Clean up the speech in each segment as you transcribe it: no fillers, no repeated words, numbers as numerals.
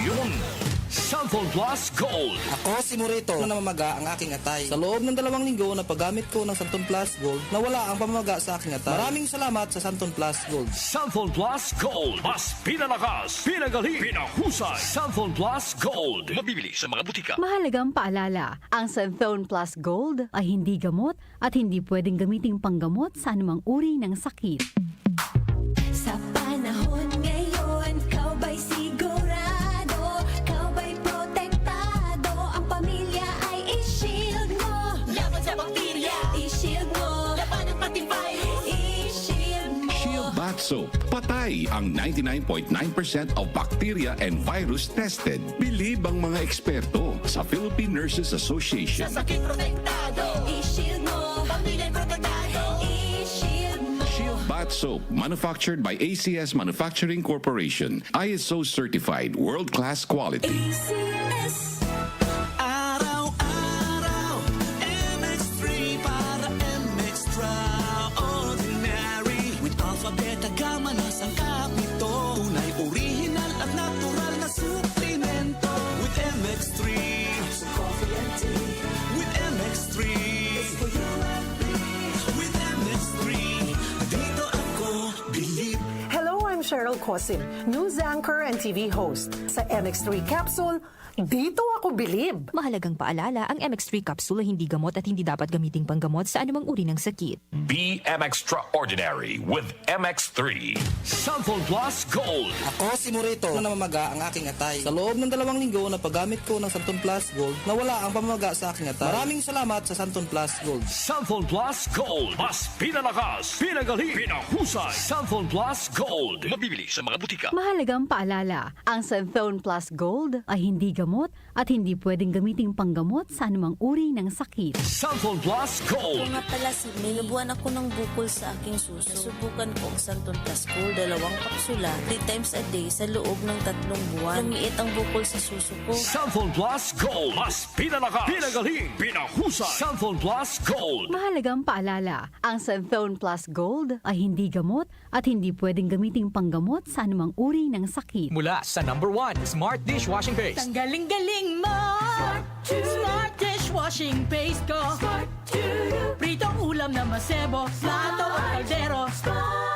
Ngayon, Cellphone Plus Gold. Ako si Morito na namamaga ang aking atay. Sa loob ng 2 linggo na paggamit ko ng Santon Plus Gold, nawala ang pamamaga sa aking atay. Maraming salamat sa Santon Plus Gold. Cellphone Plus Gold. Mas pinalakas, pinagaling, pinahusay. Cellphone Plus Gold. Mabibili sa mga butika. Mahalagang paalala, ang Santhone Plus Gold ay hindi gamot at hindi pwedeng gamiting panggamot sa anumang uri ng sakit. Sa panahon ngayon, kau ba'y sigurado? Kau ba'y protektado? Ang pamilya ay i-shield mo. Laban sa bakterya, i-shield mo. Laban ang pati virus, i-shield mo. Shield Bath Soap. Patay ang 99.9% of bacteria and virus tested. Believe ang mga eksperto sa Philippine Nurses Association. Sa sakit protektado, i-shield mo. Pamilya protektado, i-shield mo. Shield Bath Soap, manufactured by ACS Manufacturing Corporation. ISO certified, world-class quality. ACS. Araw-araw, MX3 para MX-Traordinary. With alpha, beta, gamma na sangkap nito. Tunay, original at natural na suplemento. With MX3, so coffee and tea. With MX3, it's for you and me. With MX3, dito ako believe. Hello, I'm Cheryl Cosim, news anchor and TV host. Sa MX3 Capsule, dito ako bilib. Mahalagang paalala, ang MX3 capsule ay hindi gamot at hindi dapat gamiting panggamot sa anumang uri ng sakit. Be extraordinary with MX3. Cellphone Plus Gold. Ako si Morito na namamaga ang aking atay. Sa loob ng 2 linggo na paggamit ko ng Santon Plus Gold, nawala ang pamamaga sa aking atay. Maraming salamat sa Santon Plus Gold. Cellphone Plus Gold. Mas pinalakas, pinagaling, pinahusay. Cellphone Plus Gold. Mabibili sa mga butika. Mahalagang paalala, ang Santhone Plus Gold ay hindi gamot at hindi pwedeng gamiting panggamot sa anumang uri ng sakit. Cellphone Plus Gold. Kung nga pala si nilubuan ako ng bukol sa aking suso. Nasubukan ko ang Santon Plus Gold, 2 kapsula, 3 times a day sa loob ng 3 buwan. Lumiit ang bukol sa suso ko. Cellphone Plus Gold. Mas pinalakas, pinagaling, pinahusay. Cellphone Plus Gold. Mahalagang paalala, ang Santhone Plus Gold ay hindi gamot at hindi pwedeng gamiting panggamot sa anumang uri ng sakit. Mula sa #1 Smart Dishwashing Paste. Tanggaling-galing mo. Smart dishwashing paste ko. Pritong ulam na masebo, plato o kaldero.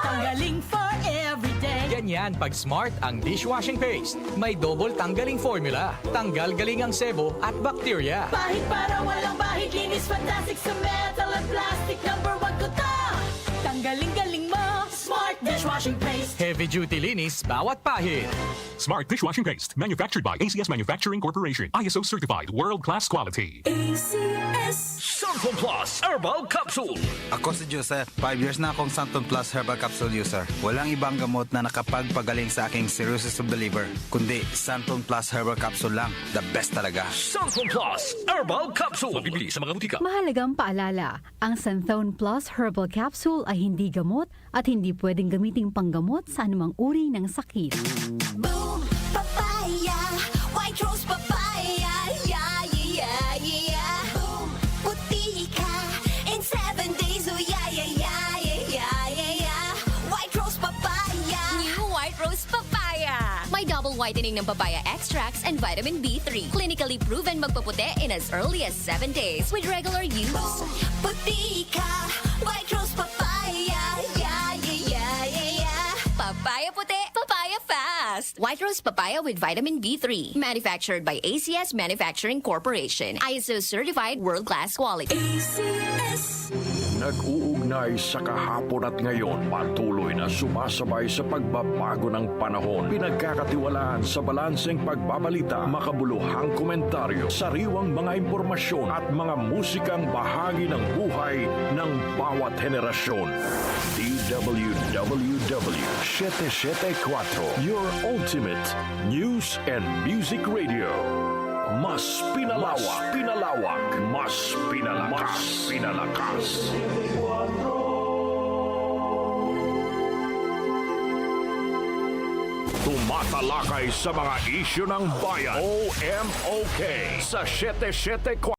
Tanggaling for everyday. Ganyan pag Smart ang dishwashing paste. May double tanggaling formula. Tanggal galing ang sebo at bakterya. Bahid para walang bahid, linis fantastic sa metal at plastic. #1 ko to. Tanggaling-galing mo. Smart dishwashing paste. Heavy duty linis bawat pahid. Smart Dishwashing Paste, manufactured by ACS Manufacturing Corporation. ISO certified, world-class quality. ACS. Cellphone Plus Herbal Capsule. Ako si Joseph. 5 years na akong Santon Plus Herbal Capsule user. Walang ibang gamot na nakapagpagaling sa aking cirrhosis of the liver, kundi Santon Plus Herbal Capsule lang. The best talaga. Cellphone Plus Herbal Capsule. Mabibili sa mga butika. Mahalagang paalala, ang Santhone Plus Herbal Capsule ay hindi gamot at hindi pwedeng gamiting panggamot sa anumang uri ng sakit. Boom, papaya, white rose papaya, yeah, yeah, yeah. Boom, puti ka in 7 days, oh yeah, yeah, yeah, yeah, yeah, yeah. White rose papaya. New White Rose Papaya. May double whitening ng papaya extracts and vitamin B3. Clinically proven magpaputi in as early as 7 days with regular use. Boom, puti ka, white rose papaya, yeah, yeah, yeah, yeah, yeah. Papaya puti, papaya fast. White Rose Papaya with vitamin B3. Manufactured by ACS Manufacturing Corporation. ISO certified, world-class quality. ACS. Nag-uugnay sa kahapon at ngayon, patuloy na sumasabay sa pagbabago ng panahon. Pinagkakatiwalaan sa balanseng pagbabalita, makabuluhang komentaryo, sariwang mga impormasyon at mga musikang bahagi ng buhay ng bawat henerasyon. DWWW 774, your ultimate news and music radio. Mas pinalawak, mas pinalakas. Tumatalakay sa mga isyu ng bayan. OMOK sa 774.